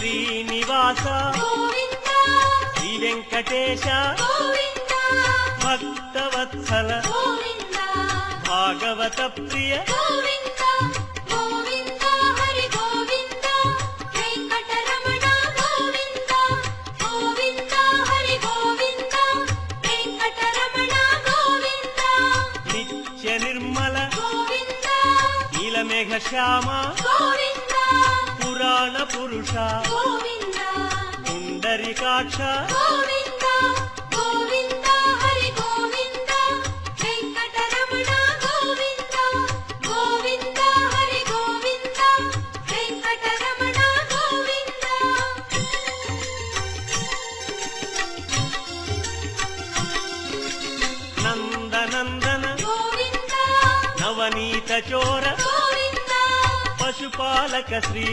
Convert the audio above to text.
శ్రీనివాస శ్రీ వెంకటేశ భక్తవత్సల భాగవత ప్రియ నిత్య నిర్మల నీలమేఘ శ్యామ పురాణ పురుష పుండరీకాక్ష నందనందన నవనీత చోర పశుపాలక శ్రీ